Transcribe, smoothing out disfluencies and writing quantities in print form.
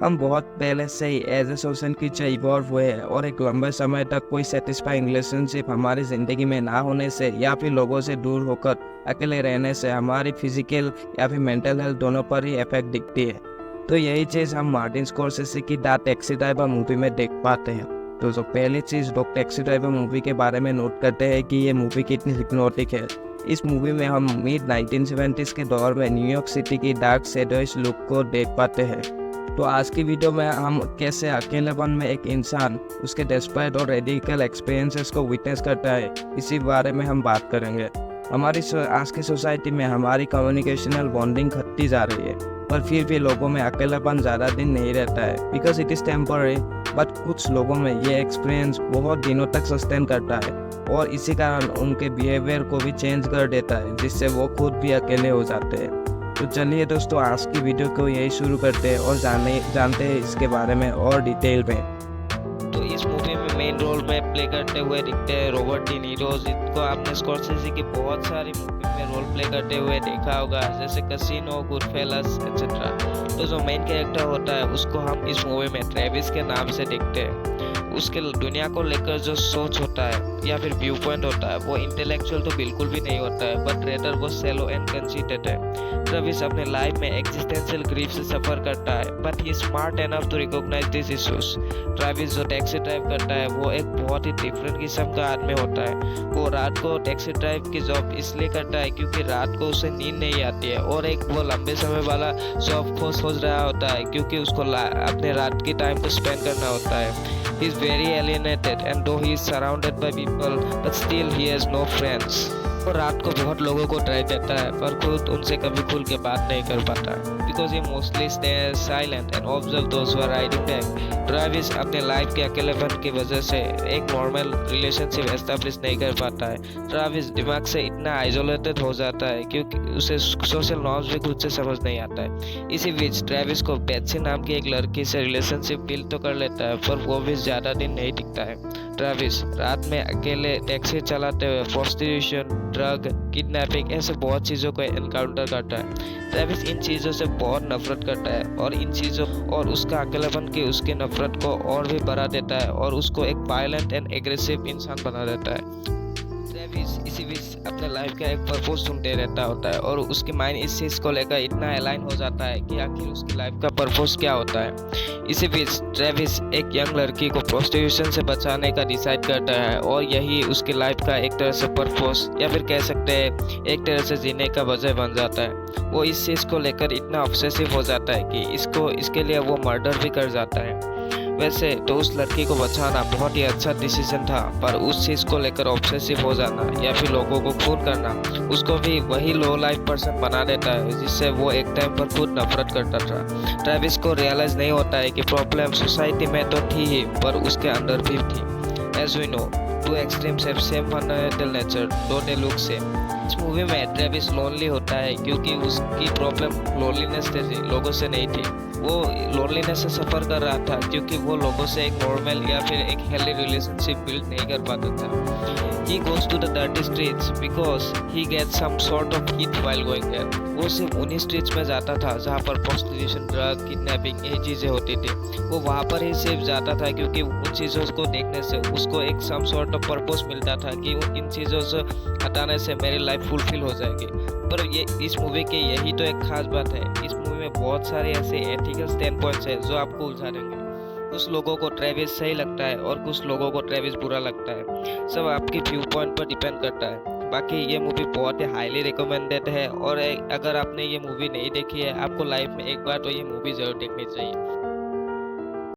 हम बहुत पहले से ही as a social creature evolve हुए हैं और एक लंबे समय तक कोई सेटिस्फाइंग रिलेशनशिप हमारी ज़िंदगी में ना होने से या फिर लोगों से दूर होकर अकेले रहने से हमारी फिजिकल या फिर मेंटल हेल्थ दोनों पर ही इफेक्ट दिखती है। तो यही चीज़ हम मार्टिन स्कॉर्सेज़ी की द टैक्सी ड्राइवर मूवी में देख पाते हैं। तो जो पहली चीज़ लोग टैक्सी ड्राइवर मूवी के बारे में नोट करते हैं कि ये मूवी कितनी हिप्नोटिक है। इस मूवी में हम मिड 1970s के दौर में न्यूयॉर्क सिटी की डार्क शैडोइश लुक को देख पाते हैं। तो आज की वीडियो में हम कैसे अकेलेपन में एक इंसान उसके डेस्परेट और रेडिकल एक्सपीरियंसेस को विटनेस करता है, इसी बारे में हम बात करेंगे। हमारी आज की सोसाइटी में हमारी कम्युनिकेशनल बॉन्डिंग घटती जा रही है, पर फिर भी लोगों में अकेलापन ज़्यादा दिन नहीं रहता है because it is temporary. But कुछ लोगों में ये एक्सपीरियंस बहुत दिनों तक सस्टेन करता है और इसी कारण उनके बिहेवियर को भी चेंज कर देता है, जिससे वो खुद भी अकेले हो जाते हैं। तो चलिए दोस्तों, आज की वीडियो को यही शुरू करते हैं और जानते हैं इसके बारे में और डिटेल में। तो इस मूवी में मेन रोल में प्ले करते हुए दिखते हैं रॉबर्ट डी नीरो, जिनको आपने स्कॉर्सेज़ी की बहुत सारी मूवी में रोल प्ले करते हुए देखा होगा, जैसे कैसीनो, गुडफेलस एक्सेट्रा। तो जो मेन कैरेक्टर होता है उसको हम इस मूवी में ट्रेविस के नाम से देखते हैं। उसके दुनिया को लेकर जो सोच होता है या फिर व्यू पॉइंट होता है वो इंटेलेक्चुअल तो बिल्कुल भी नहीं होता है, बट रेदर वो सेलो एंड कंसीडेड है। ट्रेविस अपने लाइफ में एग्जिस्टेंशियल ग्रीफ से सफ़र करता है, but he smart enough to recognise this issues. Travis जो टैक्सी ड्राइव करता है वो एक बहुत ही डिफरेंट किस्म का आदमी होता है। वो रात को टैक्सी ड्राइव की जॉब इसलिए करता है क्योंकि रात को उसे नींद नहीं आती है, और एक वो लंबे समय वाला जॉब को सोच रहा होता है क्योंकि उसको अपने रात की टाइम को स्पेंड करना होता है। He is very alienated and though he is surrounded by people, but still he has no friends. वो रात को बहुत लोगों को ड्राइव देता है पर खुद उनसे कभी खुल के बात नहीं कर पाता है, because he mostly stays silent and observe those who are riding back. Travis अपने लाइफ के अकेलेपन की वजह से एक नॉर्मल रिलेशनशिप एस्टेब्लिश नहीं कर पाता है। ट्रेविस दिमाग से इतना आइसोलेटेड हो जाता है क्योंकि उसे सोशल नॉर्म्स भी खुद से समझ नहीं आता है। इसी बीच ट्रेविस को बेथसी नाम की एक लड़की से रिलेशनशिप बिल्ड तो कर लेता है, पर वो भी ज़्यादा दिन नहीं टिकता है। ट्रेविस रात में अकेले टैक्सी चलाते हुए प्रोस्टिट्यूशन, ड्रग, किडनैपिंग ऐसे बहुत चीज़ों को एनकाउंटर करता है। ट्रेविस इन चीज़ों से बहुत नफरत करता है और इन चीज़ों और उसका अकेलापन की उसकी नफरत को और भी बढ़ा देता है और उसको एक वायलेंट एंड एग्रेसिव इंसान बना देता है। ट्रेविस इसी बीच अपने लाइफ का एक पर्पस ढूंढते रहता होता है और उसकी माइंड इस चीज़ को लेकर इतना अलाइन हो जाता है कि आखिर उसकी लाइफ का पर्पस क्या होता है। इसी बीच ट्रेविस एक यंग लड़की को प्रोस्टिट्यूशन से बचाने का डिसाइड करता है और यही उसकी लाइफ का एक तरह से पर्पस या फिर कह सकते हैं एक तरह से जीने का वजह बन जाता है। वो इस चीज़ को लेकर इतना ऑब्सेसिव हो जाता है कि इसके लिए वो मर्डर भी कर जाता है। वैसे तो उस लड़की को बचाना बहुत ही अच्छा डिसीजन था, पर उस चीज़ को लेकर ऑब्सेसिव हो जाना या फिर लोगों को खून करना उसको भी वही लो लाइफ पर्सन बना देता है, जिससे वो एक टाइम पर खुद नफरत करता था। ट्रेविस को रियलाइज नहीं होता है कि प्रॉब्लम सोसाइटी में तो थी ही, पर उसके अंदर भी थी। As we know, two extremes have same fundamental nature, though they look same. इस मूवी में ट्रेविस लोनली होता है क्योंकि उसकी प्रॉब्लम लोनलीनेस थी, लोगों से नहीं थी। वो लोनलीनेस से सफ़र कर रहा था क्योंकि वो लोगों से एक नॉर्मल या फिर एक हेल्दी रिलेशनशिप बिल्ड नहीं कर पाता था। He goes to the dirty streets because he gets some sort of hit while going there. वो सिर्फ उन्हीं स्ट्रीट्स में जाता था जहाँ पर प्रोस्टिट्यूशन, ड्रग, किडनैपिंग यही चीज़ें होती थी। वो वहाँ पर ही सिर्फ जाता था क्योंकि उन चीज़ों को देखने से उसको एक सम सॉर्ट ऑफ पर्पस मिलता था कि इन चीज़ों से हटाने से मेरी लाइफ फुलफिल हो जाएगी। पर ये इस मूवी की यही तो एक खास बात है, इस मूवी में बहुत सारे ऐसे एथिकल स्टैंड पॉइंट्स हैं जो आपको उलझा देंगे। कुछ लोगों को ट्रेविस सही लगता है और कुछ लोगों को ट्रेविस बुरा लगता है, सब आपके व्यू पॉइंट पर डिपेंड करता है। बाकी ये मूवी बहुत ही हाईली रिकमेंडेड है और अगर आपने ये मूवी नहीं देखी है, आपको लाइफ में एक बार तो ये मूवी ज़रूर देखनी चाहिए।